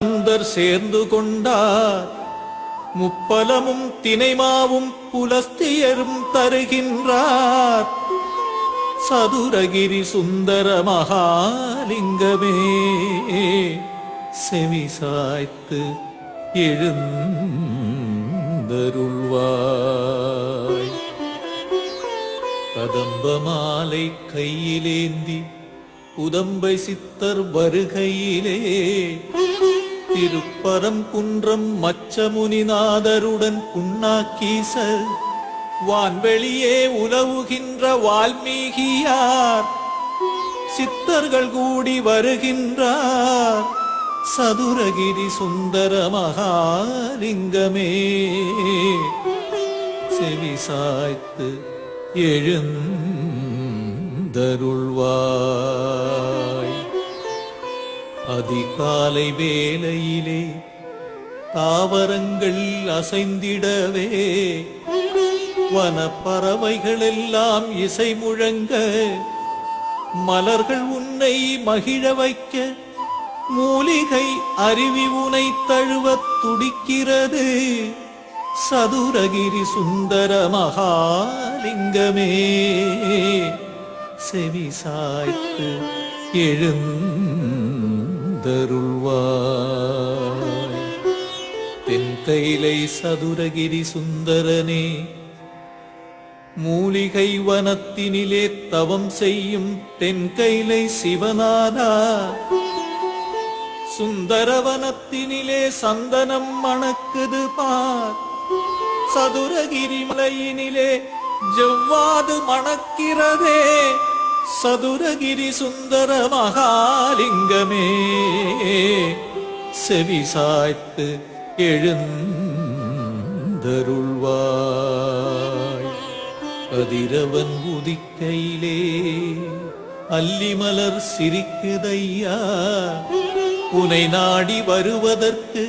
சுந்தர் சேர்ந்து கொண்டார். முப்பலமும் தினைமாவும் புலஸ்தியரும் தருகின்றார். சதுரகிரி சுந்தர மகாலிங்கமே செவிசாய்த்து எழுந்தருள்வாய். கதம்ப மாலை கையிலேந்தி உதம்பை சித்தர் வருகையிலே திருப்பரம் குன்றம் மச்சமுனிநாதருடன் புண்ணாக்கீசர் வான்வெளியே உலவுகின்ற வால்மீகியார் சித்தர்கள் கூடி வருகின்றார். சதுரகிரி சுந்தர மகாலிங்கமே செவிசாய்த்து எழுந்தருள்வாய். அதிகாலை வேளையிலே தாவரங்கள் அசைந்திடவே வனப்பறவைகள் எல்லாம் இசை முழங்க மலர்கள் உன்னை மகிழ வைக்க மூலிகை அருவி உனை தழுவத் துடிக்கிறது. சதுரகிரி சுந்தர மகாலிங்கமே செவிசாய்த்து எழுந்தருள்வாய். தென்கைலை சதுரகிரி சுந்தரனே மூலிகை வனத்தினிலே தவம் செய்யும் தென்கைலை சிவனாதா சுந்தரவனத்தினிலே சந்தனம் மணக்குது பார். சதுரகிரி மலையினிலே ஜவ்வாது மணக்கிறதே. சதுரகிரி சுந்தர மகாலிங்கமே செவிசாய்த்து எழுந்தருள்வாய். கதிரவன் உதிக்கையிலே அல்லிமலர் சிரிக்குதையா உனை நாடி வருவதற்கு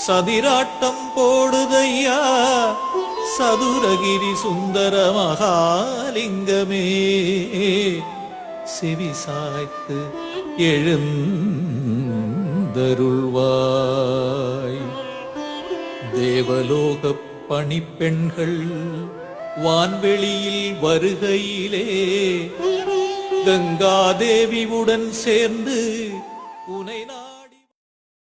சதிராட்டம் போடுதையா. சதுரகிரி சுந்தர மகாலிங்கமே செவிசாய்த்து எழுந்தருள்வாய். தேவலோக பணிப்பெண்கள் வான்வெளியில் வருகையிலே கங்காதேவியுடன் சேர்ந்து